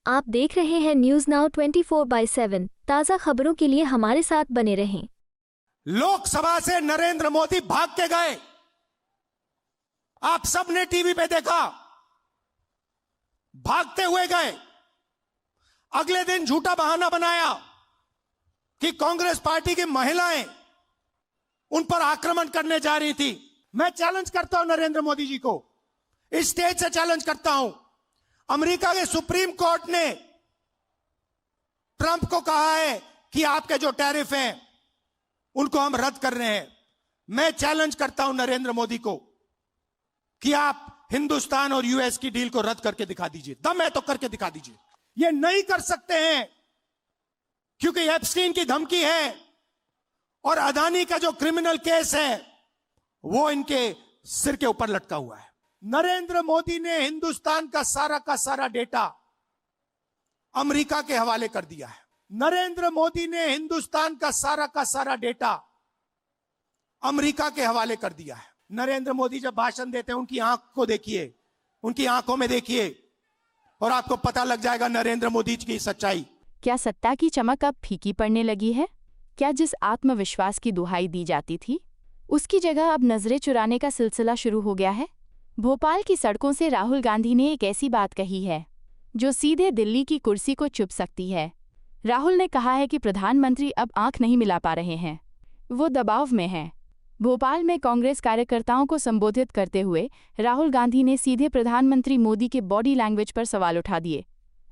आप देख रहे हैं न्यूज नाउ 24/7 ताज़ा खबरों के लिए हमारे साथ बने रहें। लोकसभा से नरेंद्र मोदी भाग के गए। आप सबने टीवी पे देखा, भागते हुए गए। अगले दिन झूठा बहाना बनाया कि कांग्रेस पार्टी की महिलाएं उन पर आक्रमण करने जा रही थी। मैं चैलेंज करता हूं नरेंद्र मोदी जी को, इस स्टेज से चैलेंज करता हूं। अमेरिका के सुप्रीम कोर्ट ने ट्रंप को कहा है कि आपके जो टैरिफ हैं उनको हम रद्द कर रहे हैं। मैं चैलेंज करता हूं नरेंद्र मोदी को कि आप हिंदुस्तान और यूएस की डील को रद्द करके दिखा दीजिए। दम है तो करके दिखा दीजिए। ये नहीं कर सकते हैं क्योंकि एप्स्टीन की धमकी है और अदानी का जो क्रिमिनल केस है वो इनके सिर के ऊपर लटका हुआ है। नरेंद्र मोदी ने हिंदुस्तान का सारा डेटा अमेरिका के हवाले कर दिया है। नरेंद्र मोदी ने हिंदुस्तान का सारा डेटा अमेरिका के हवाले कर दिया है। नरेंद्र मोदी जब भाषण देते हैं उनकी आंख को देखिए, उनकी आंखों में देखिए और आपको पता लग जाएगा नरेंद्र मोदी की सच्चाई। क्या सत्ता की चमक अब फीकी पड़ने लगी है? क्या जिस आत्मविश्वास की दुहाई दी जाती थी उसकी जगह अब नजरें चुराने का सिलसिला शुरू हो गया है? भोपाल की सड़कों से राहुल गांधी ने एक ऐसी बात कही है जो सीधे दिल्ली की कुर्सी को चुभ सकती है। राहुल ने कहा है कि प्रधानमंत्री अब आंख नहीं मिला पा रहे हैं, वो दबाव में हैं। भोपाल में कांग्रेस कार्यकर्ताओं को संबोधित करते हुए राहुल गांधी ने सीधे प्रधानमंत्री मोदी के बॉडी लैंग्वेज पर सवाल उठा दिए।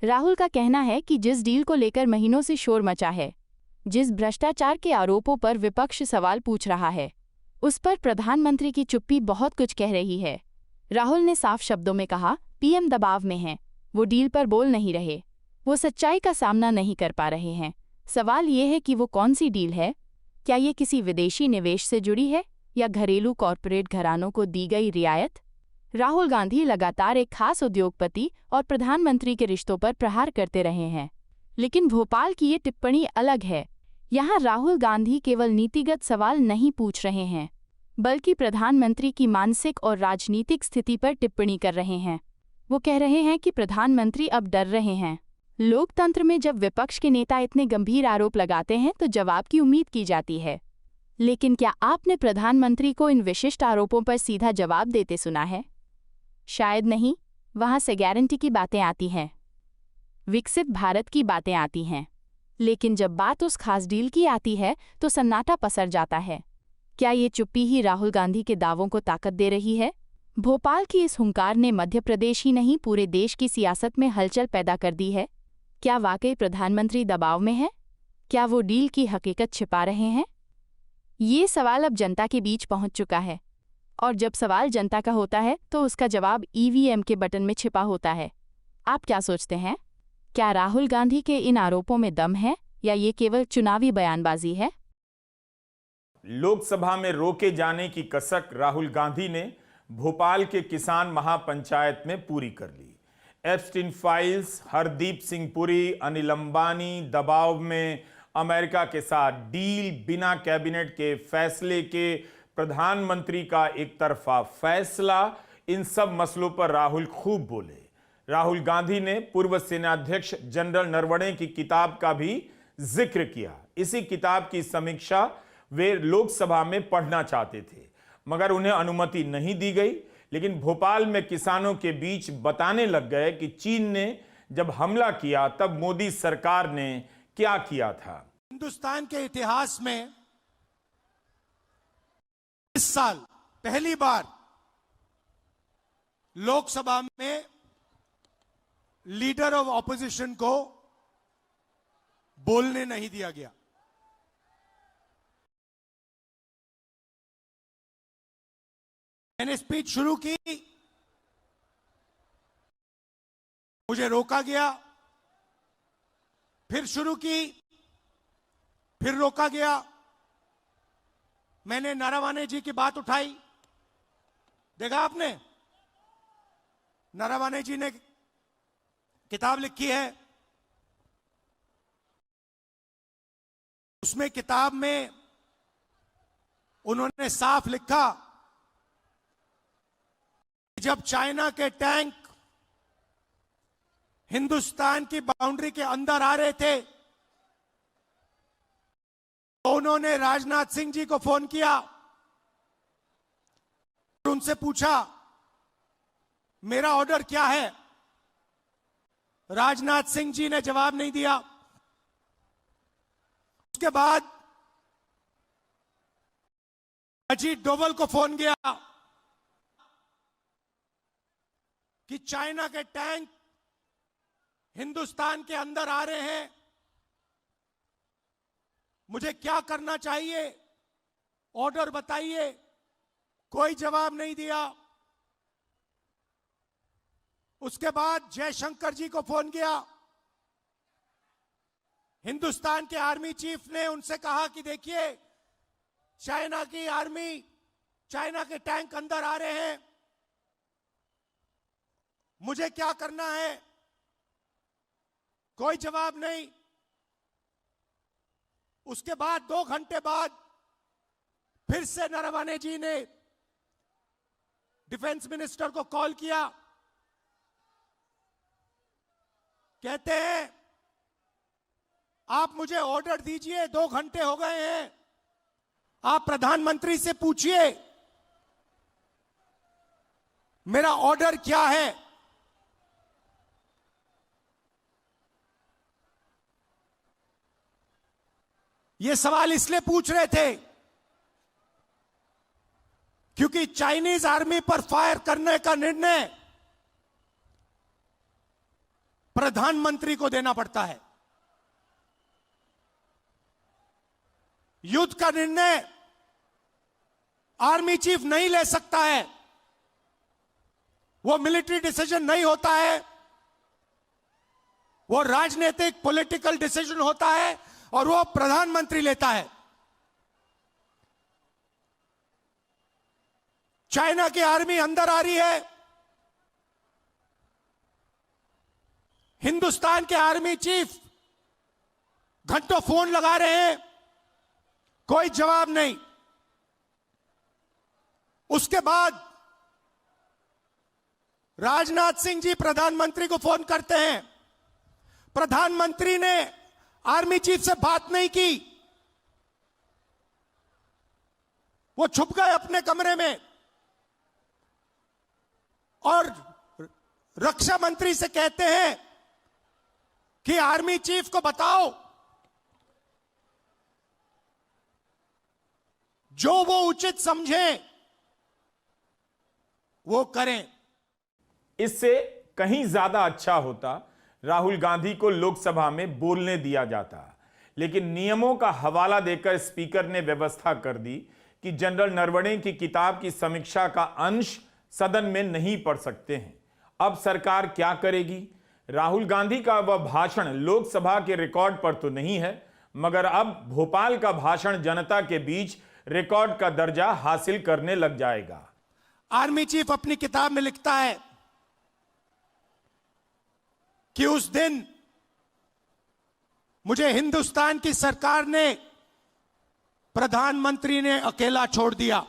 राहुल का कहना है कि जिस डील को लेकर महीनों से शोर मचा है, जिस भ्रष्टाचार के आरोपों पर विपक्ष सवाल पूछ रहा है, उस पर प्रधानमंत्री की चुप्पी बहुत कुछ कह रही है। राहुल ने साफ शब्दों में कहा, पीएम दबाव में हैं, वो डील पर बोल नहीं रहे, वो सच्चाई का सामना नहीं कर पा रहे हैं। सवाल ये है कि वो कौन सी डील है? क्या ये किसी विदेशी निवेश से जुड़ी है या घरेलू कॉरपोरेट घरानों को दी गई रियायत? राहुल गांधी लगातार एक खास उद्योगपति और प्रधानमंत्री के रिश्तों पर प्रहार करते रहे हैं, लेकिन भोपाल की ये टिप्पणी अलग है। यहाँ राहुल गांधी केवल नीतिगत सवाल नहीं पूछ रहे हैं, बल्कि प्रधानमंत्री की मानसिक और राजनीतिक स्थिति पर टिप्पणी कर रहे हैं। वो कह रहे हैं कि प्रधानमंत्री अब डर रहे हैं। लोकतंत्र में जब विपक्ष के नेता इतने गंभीर आरोप लगाते हैं तो जवाब की उम्मीद की जाती है, लेकिन क्या आपने प्रधानमंत्री को इन विशिष्ट आरोपों पर सीधा जवाब देते सुना है? शायद नहीं। वहां से गारंटी की बातें आती हैं, विकसित भारत की बातें आती हैं, लेकिन जब बात उस खास डील की आती है तो सन्नाटा पसर जाता है। क्या ये चुप्पी ही राहुल गांधी के दावों को ताकत दे रही है? भोपाल की इस हुंकार ने मध्य प्रदेश ही नहीं पूरे देश की सियासत में हलचल पैदा कर दी है। क्या वाकई प्रधानमंत्री दबाव में है? क्या वो डील की हकीकत छिपा रहे हैं? ये सवाल अब जनता के बीच पहुंच चुका है, और जब सवाल जनता का होता है तो उसका जवाब ईवीएम के बटन में छिपा होता है। आप क्या सोचते हैं? क्या राहुल गांधी के इन आरोपों में दम है या ये केवल चुनावी बयानबाजी है? लोकसभा में रोके जाने की कसक राहुल गांधी ने भोपाल के किसान महापंचायत में पूरी कर ली। एप्स्टीन फाइल्स, हरदीप सिंह पुरी, अनिल अंबानी, दबाव में अमेरिका के साथ डील, बिना कैबिनेट के फैसले के प्रधानमंत्री का एक तरफा फैसला, इन सब मसलों पर राहुल खूब बोले। राहुल गांधी ने पूर्व सेनाध्यक्ष जनरल नरवणे की किताब का भी जिक्र किया। इसी किताब की समीक्षा वे लोकसभा में पढ़ना चाहते थे, मगर उन्हें अनुमति नहीं दी गई। लेकिन भोपाल में किसानों के बीच बताने लग गए कि चीन ने जब हमला किया तब मोदी सरकार ने क्या किया था। हिंदुस्तान के इतिहास में इस साल पहली बार लोकसभा में लीडर ऑफ ऑपोजिशन को बोलने नहीं दिया गया। मैंने स्पीच शुरू की, मुझे रोका गया, फिर शुरू की, फिर रोका गया। मैंने नारावाने जी की बात उठाई, देखा आपने, नारावाने जी ने किताब लिखी है, उसमें किताब में उन्होंने साफ लिखा जब चाइना के टैंक हिंदुस्तान की बाउंड्री के अंदर आ रहे थे तो उन्होंने राजनाथ सिंह जी को फोन किया और उनसे पूछा मेरा ऑर्डर क्या है। राजनाथ सिंह जी ने जवाब नहीं दिया। उसके बाद अजीत डोभाल को फोन गया कि चाइना के टैंक हिंदुस्तान के अंदर आ रहे हैं, मुझे क्या करना चाहिए, ऑर्डर बताइए। कोई जवाब नहीं दिया। उसके बाद जयशंकर जी को फोन किया। हिंदुस्तान के आर्मी चीफ ने उनसे कहा कि देखिए चाइना की आर्मी, चाइना के टैंक अंदर आ रहे हैं, मुझे क्या करना है। कोई जवाब नहीं। उसके बाद 2 घंटे बाद फिर से नरवणे जी ने डिफेंस मिनिस्टर को कॉल किया। कहते हैं आप मुझे ऑर्डर दीजिए, 2 घंटे हो गए हैं, आप प्रधानमंत्री से पूछिए मेरा ऑर्डर क्या है। ये सवाल इसलिए पूछ रहे थे क्योंकि चाइनीज आर्मी पर फायर करने का निर्णय प्रधानमंत्री को देना पड़ता है। युद्ध का निर्णय आर्मी चीफ नहीं ले सकता है, वो मिलिट्री डिसीजन नहीं होता है, वो राजनीतिक पॉलिटिकल डिसीजन होता है और वो प्रधानमंत्री लेता है। चाइना की आर्मी अंदर आ रही है, हिंदुस्तान के आर्मी चीफ घंटों फोन लगा रहे हैं, कोई जवाब नहीं। उसके बाद राजनाथ सिंह जी प्रधानमंत्री को फोन करते हैं। प्रधानमंत्री ने आर्मी चीफ से बात नहीं की, वो छुप गए अपने कमरे में और रक्षा मंत्री से कहते हैं कि आर्मी चीफ को बताओ जो वो उचित समझे वो करें। इससे कहीं ज्यादा अच्छा होता राहुल गांधी को लोकसभा में बोलने दिया जाता, लेकिन नियमों का हवाला देकर स्पीकर ने व्यवस्था कर दी कि जनरल नरवणे की किताब की समीक्षा का अंश सदन में नहीं पढ़ सकते हैं। अब सरकार क्या करेगी? राहुल गांधी का वह भाषण लोकसभा के रिकॉर्ड पर तो नहीं है, मगर अब भोपाल का भाषण जनता के बीच रिकॉर्ड का दर्जा हासिल करने लग जाएगा। आर्मी चीफ अपनी किताब में लिखता है कि उस दिन मुझे हिंदुस्तान की सरकार ने, प्रधानमंत्री ने अकेला छोड़ दिया।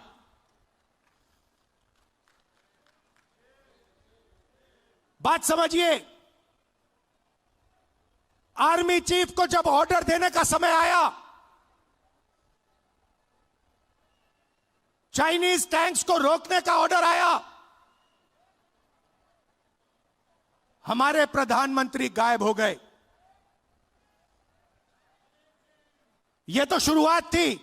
बात समझिए, आर्मी चीफ को जब ऑर्डर देने का समय आया, चाइनीज टैंक्स को रोकने का ऑर्डर आया, हमारे प्रधानमंत्री गायब हो गए। यह तो शुरुआत थी।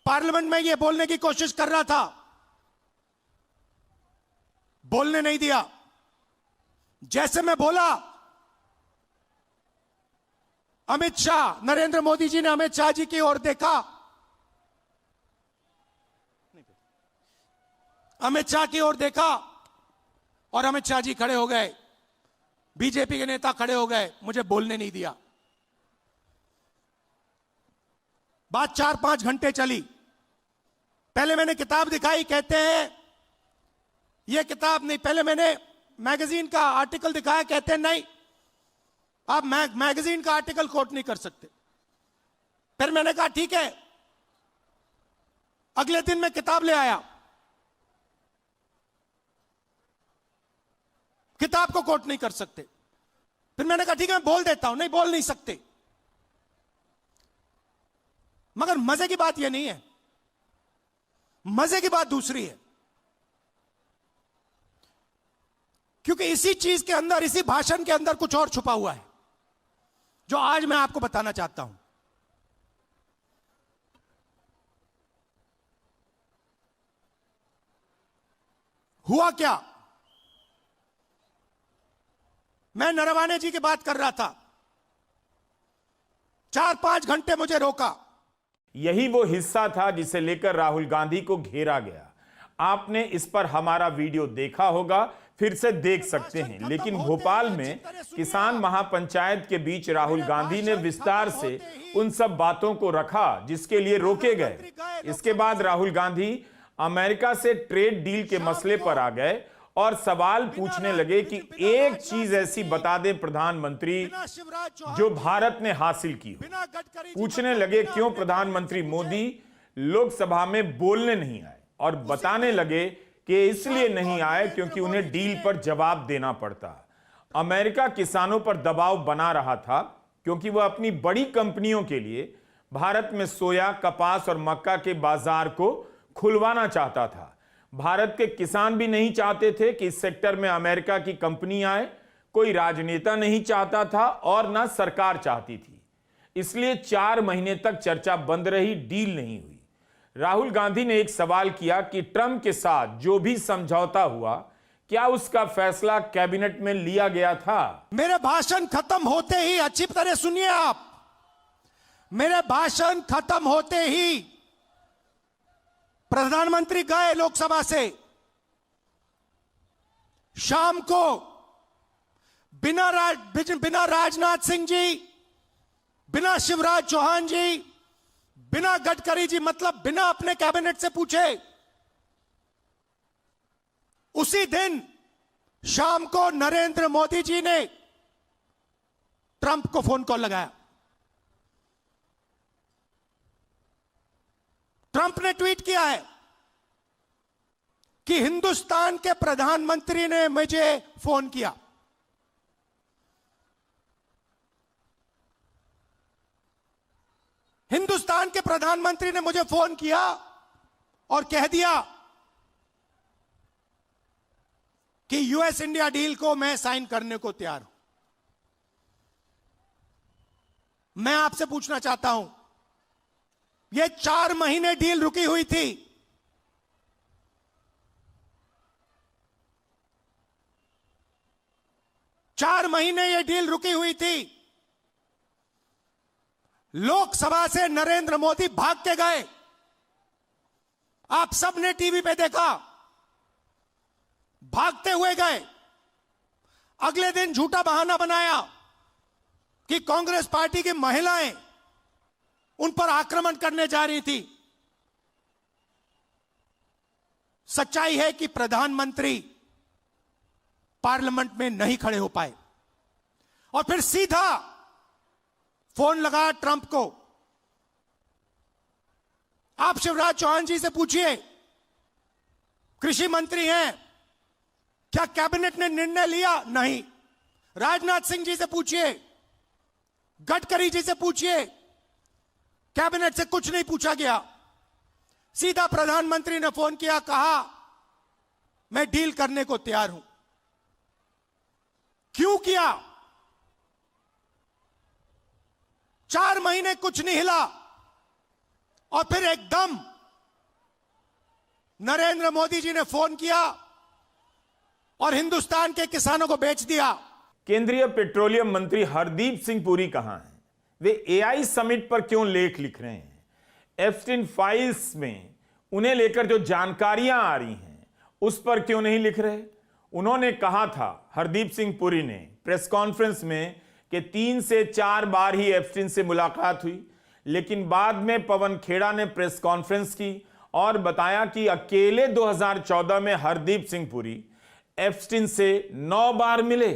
पार्लियामेंट में यह बोलने की कोशिश कर रहा था, बोलने नहीं दिया। जैसे मैं बोला, अमित शाह, नरेंद्र मोदी जी ने अमित शाह जी की ओर देखा, अमित शाह की ओर देखा और अमित शाह जी खड़े हो गए, बीजेपी के नेता खड़े हो गए, मुझे बोलने नहीं दिया। बात 4-5 घंटे चली। पहले मैंने किताब दिखाई, कहते हैं यह किताब नहीं। पहले मैंने मैगजीन का आर्टिकल दिखाया, कहते हैं नहीं, आप मैगजीन का आर्टिकल कोट नहीं कर सकते। फिर मैंने कहा ठीक है। अगले दिन मैं किताब ले आया। किताब को कोट नहीं कर सकते। फिर मैंने कहा ठीक है मैं बोल देता हूं, नहीं बोल नहीं सकते। मगर मजे की बात यह नहीं है, मजे की बात दूसरी है, क्योंकि इसी चीज के अंदर, इसी भाषण के अंदर कुछ और छुपा हुआ है जो आज मैं आपको बताना चाहता हूं। हुआ क्या, मैं नरवाने जी की बात कर रहा था, 4-5 घंटे मुझे रोका। यही वो हिस्सा था जिसे लेकर राहुल गांधी को घेरा गया। आपने इस पर हमारा वीडियो देखा होगा, फिर से देख सकते हैं। लेकिन भोपाल में किसान महापंचायत के बीच राहुल गांधी ने विस्तार से उन सब बातों को रखा जिसके लिए रोके गए। इसके बाद राहुल गांधी अमेरिका से ट्रेड डील के मसले पर आ गए और सवाल पूछने लगे कि एक चीज ऐसी बता दें प्रधानमंत्री जो भारत ने हासिल की हो। पूछने लगे क्यों प्रधानमंत्री मोदी लोकसभा में बोलने नहीं आए, और बताने लगे कि इसलिए नहीं आए क्योंकि उन्हें डील पर जवाब देना पड़ता। अमेरिका किसानों पर दबाव बना रहा था क्योंकि वह अपनी बड़ी कंपनियों के लिए भारत में सोया, कपास और मक्का के बाजार को खुलवाना चाहता था। भारत के किसान भी नहीं चाहते थे कि इस सेक्टर में अमेरिका की कंपनी आए, कोई राजनेता नहीं चाहता था और ना सरकार चाहती थी। इसलिए 4 महीने तक चर्चा बंद रही, डील नहीं हुई। राहुल गांधी ने एक सवाल किया कि ट्रंप के साथ जो भी समझौता हुआ, क्या उसका फैसला कैबिनेट में लिया गया था? मेरे भाषण खत्म होते ही, अच्छी तरह सुनिए आप, मेरे भाषण खत्म होते ही प्रधानमंत्री गए लोकसभा से। शाम को बिना राजनाथ सिंह जी, बिना शिवराज चौहान जी, बिना गडकरी जी, मतलब बिना अपने कैबिनेट से पूछे, उसी दिन शाम को नरेंद्र मोदी जी ने ट्रंप को फोन कॉल लगाया। ट्रंप ने ट्वीट किया है कि हिंदुस्तान के प्रधानमंत्री ने मुझे फोन किया। हिंदुस्तान के प्रधानमंत्री ने मुझे फोन किया और कह दिया कि यूएस इंडिया डील को मैं साइन करने को तैयार हूं। मैं आपसे पूछना चाहता हूं, यह 4 महीने डील रुकी हुई थी, चार महीने यह डील रुकी हुई थी। लोकसभा से नरेंद्र मोदी भाग के गए, आप सबने टीवी पे देखा, भागते हुए गए। अगले दिन झूठा बहाना बनाया कि कांग्रेस पार्टी की महिलाएं उन पर आक्रमण करने जा रही थी। सच्चाई है कि प्रधानमंत्री पार्लियामेंट में नहीं खड़े हो पाए और फिर सीधा फोन लगा ट्रंप को। आप शिवराज चौहान जी से पूछिए, कृषि मंत्री हैं, क्या कैबिनेट ने निर्णय लिया? नहीं। राजनाथ सिंह जी से पूछिए, गडकरी जी से पूछिए, कैबिनेट से कुछ नहीं पूछा गया। सीधा प्रधानमंत्री ने फोन किया, कहा मैं डील करने को तैयार हूं। क्यों किया? 4 महीने कुछ नहीं हिला और फिर एकदम नरेंद्र मोदी जी ने फोन किया और हिंदुस्तान के किसानों को बेच दिया। केंद्रीय पेट्रोलियम मंत्री हरदीप सिंह पुरी कहां हैं? वे एआई समिट पर क्यों लेख लिख रहे हैं? एप्स्टीन फाइल्स में उन्हें लेकर जो जानकारियां आ रही हैं उस पर क्यों नहीं लिख रहे? उन्होंने कहा था, हरदीप सिंह पुरी ने प्रेस कॉन्फ्रेंस में, कि 3 से 4 बार ही एप्स्टीन से मुलाकात हुई। लेकिन बाद में पवन खेड़ा ने प्रेस कॉन्फ्रेंस की और बताया कि अकेले 2014 में हरदीप सिंह पुरी एप्स्टीन से 9 बार मिले।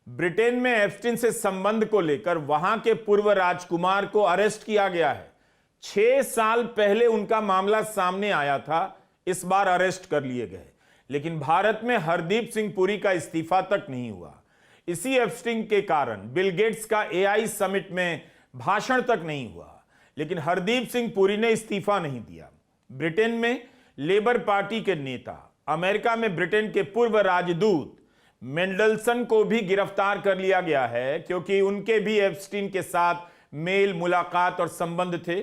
ब्रिटेन में एप्स्टीन से संबंध को लेकर वहां के पूर्व राजकुमार को अरेस्ट किया गया है। 6 साल पहले उनका मामला सामने आया था, इस बार अरेस्ट कर लिए गए। लेकिन भारत में हरदीप सिंह पुरी का इस्तीफा तक नहीं हुआ। इसी एप्स्टीन के कारण बिल गेट्स का एआई समिट में भाषण तक नहीं हुआ, लेकिन हरदीप सिंह पुरी ने इस्तीफा नहीं दिया। ब्रिटेन में लेबर पार्टी के नेता, अमेरिका में ब्रिटेन के पूर्व राजदूत मेंडलसन को भी गिरफ्तार कर लिया गया है, क्योंकि उनके भी एप्स्टीन के साथ मेल, मुलाकात और संबंध थे।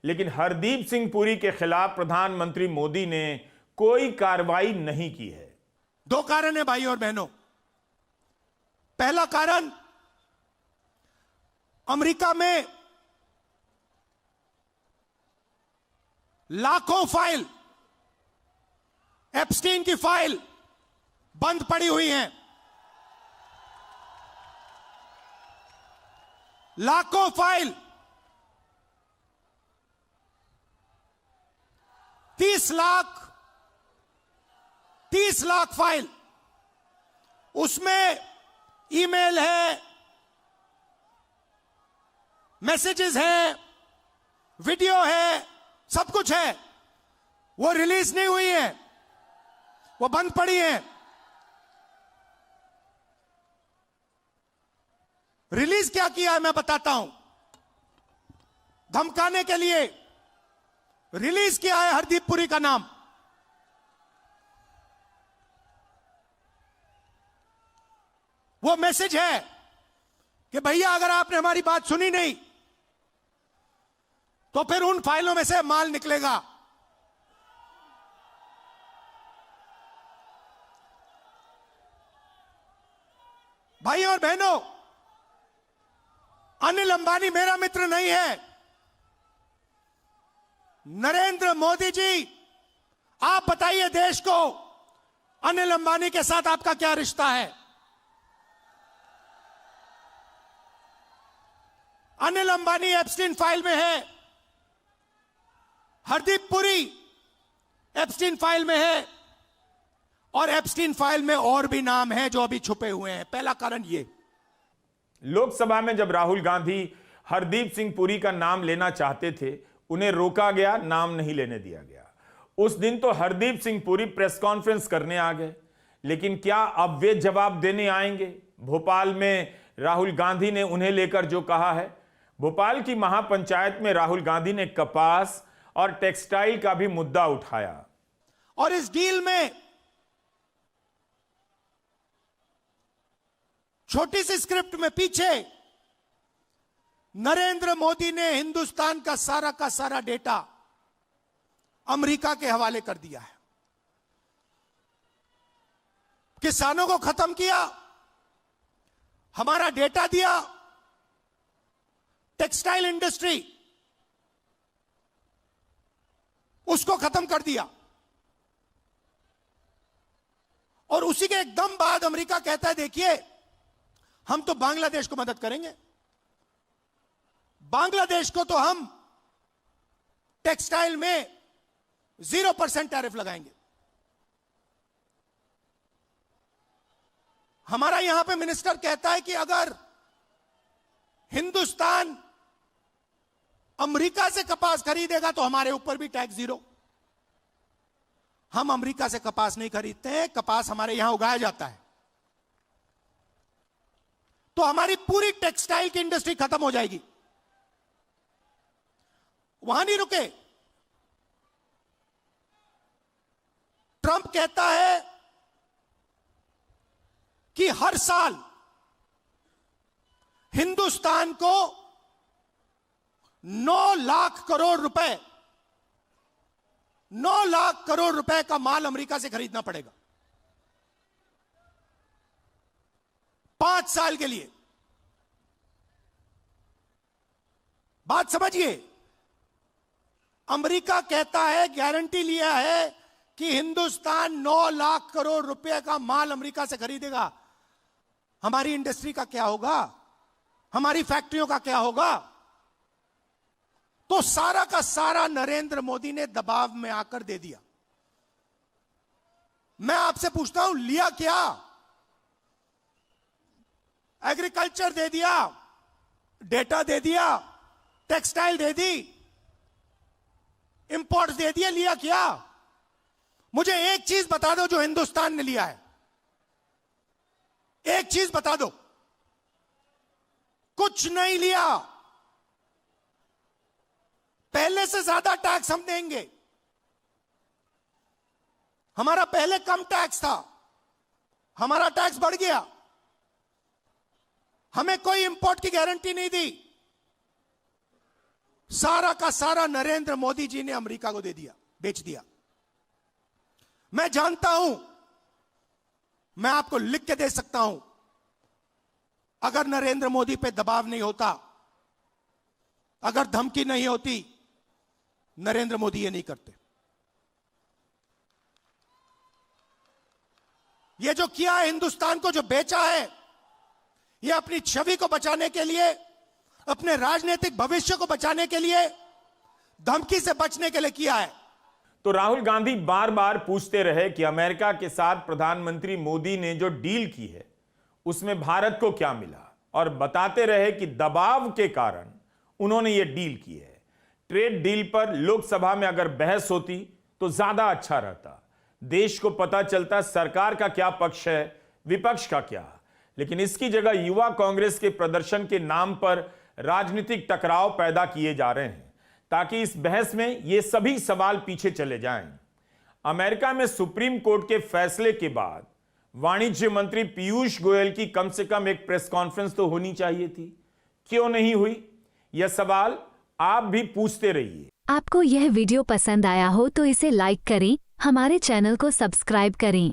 लेकिन हरदीप सिंह पुरी के खिलाफ प्रधानमंत्री मोदी ने कोई कार्रवाई नहीं की है। दो कारण है भाई और बहनों। पहला कारण, अमेरिका में लाखों फाइल, एप्स्टीन की फाइल बंद पड़ी हुई हैं। लाखों फाइल, 30 लाख फाइल, उसमें ईमेल है, मैसेजेस हैं, वीडियो है, सब कुछ है। वो रिलीज नहीं हुई है, वो बंद पड़ी है। रिलीज क्या किया है मैं बताता हूं। धमकाने के लिए रिलीज किया है हरदीप पुरी का नाम। वो मैसेज है कि भैया अगर आपने हमारी बात सुनी नहीं तो फिर उन फाइलों में से माल निकलेगा। भाई और बहनों, अनिल अंबानी मेरा मित्र नहीं है। नरेंद्र मोदी जी, आप बताइए देश को, अनिल अंबानी के साथ आपका क्या रिश्ता है? अनिल अंबानी एप्स्टीन फाइल में है, हरदीप पुरी एप्स्टीन फाइल में है, और एप्स्टीन फाइल में और भी नाम हैं जो अभी छुपे हुए हैं। पहला कारण ये। लोकसभा में जब राहुल गांधी हरदीप सिंह पुरी का नाम लेना चाहते थे, उन्हें रोका गया, नाम नहीं लेने दिया गया। उस दिन तो हरदीप सिंह पुरी प्रेस कॉन्फ्रेंस करने आ गए, लेकिन क्या अब वे जवाब देने आएंगे? भोपाल में राहुल गांधी ने उन्हें लेकर जो कहा है। भोपाल की महापंचायत में राहुल गांधी ने कपास और टेक्सटाइल का भी मुद्दा उठाया। और इस डील में छोटी सी स्क्रिप्ट में पीछे नरेंद्र मोदी ने हिंदुस्तान का सारा डेटा अमेरिका के हवाले कर दिया है। किसानों को खत्म किया, हमारा डेटा दिया, टेक्सटाइल इंडस्ट्री उसको खत्म कर दिया। और उसी के एकदम बाद अमेरिका कहता है देखिए हम तो बांग्लादेश को मदद करेंगे। बांग्लादेश को तो हम टेक्सटाइल में 0% टैरिफ लगाएंगे। हमारा यहां पे मिनिस्टर कहता है कि अगर हिंदुस्तान अमेरिका से कपास खरीदेगा तो हमारे ऊपर भी टैक्स 0। हम अमेरिका से कपास नहीं खरीदते हैं, कपास हमारे यहां उगाया जाता है। तो हमारी पूरी टेक्सटाइल की इंडस्ट्री खत्म हो जाएगी। वहां नहीं रुके, ट्रंप कहता है कि हर साल हिंदुस्तान को 9 लाख करोड़ रुपए 9 लाख करोड़ रुपए का माल अमेरिका से खरीदना पड़ेगा 5 साल के लिए। बात समझिए, अमेरिका कहता है, गारंटी लिया है कि हिंदुस्तान 9 लाख करोड़ रुपए का माल अमेरिका से खरीदेगा। हमारी इंडस्ट्री का क्या होगा? हमारी फैक्ट्रियों का क्या होगा? तो सारा का सारा नरेंद्र मोदी ने दबाव में आकर दे दिया। मैं आपसे पूछता हूं, लिया क्या? एग्रीकल्चर दे दिया, डेटा दे दिया, टेक्सटाइल दे दी, इंपोर्ट्स दे दिए, लिया क्या? मुझे एक चीज बता दो जो हिंदुस्तान ने लिया है, एक चीज बता दो। कुछ नहीं लिया। पहले से ज्यादा टैक्स हम देंगे। हमारा पहले कम टैक्स था, हमारा टैक्स बढ़ गया। हमें कोई इंपोर्ट की गारंटी नहीं दी। सारा का सारा नरेंद्र मोदी जी ने अमेरिका को दे दिया, बेच दिया। मैं जानता हूं, मैं आपको लिख के दे सकता हूं, अगर नरेंद्र मोदी पे दबाव नहीं होता, अगर धमकी नहीं होती, नरेंद्र मोदी ये नहीं करते। ये जो किया है, हिंदुस्तान को जो बेचा है, ये अपनी छवि को बचाने के लिए, अपने राजनीतिक भविष्य को बचाने के लिए, धमकी से बचने के लिए किया है। तो राहुल गांधी बार बार पूछते रहे कि अमेरिका के साथ प्रधानमंत्री मोदी ने जो डील की है उसमें भारत को क्या मिला, और बताते रहे कि दबाव के कारण उन्होंने ये डील की है। ट्रेड डील पर लोकसभा में अगर बहस होती तो ज्यादा अच्छा रहता, देश को पता चलता सरकार का क्या पक्ष है, विपक्ष का क्या। लेकिन इसकी जगह युवा कांग्रेस के प्रदर्शन के नाम पर राजनीतिक टकराव पैदा किए जा रहे हैं ताकि इस बहस में ये सभी सवाल पीछे चले जाएं। अमेरिका में सुप्रीम कोर्ट के फैसले के बाद वाणिज्य मंत्री पीयूष गोयल की कम से कम एक प्रेस कॉन्फ्रेंस तो होनी चाहिए थी, क्यों नहीं हुई? यह सवाल आप भी पूछते रहिए। आपको यह वीडियो पसंद आया हो तो इसे लाइक करें, हमारे चैनल को सब्सक्राइब करें।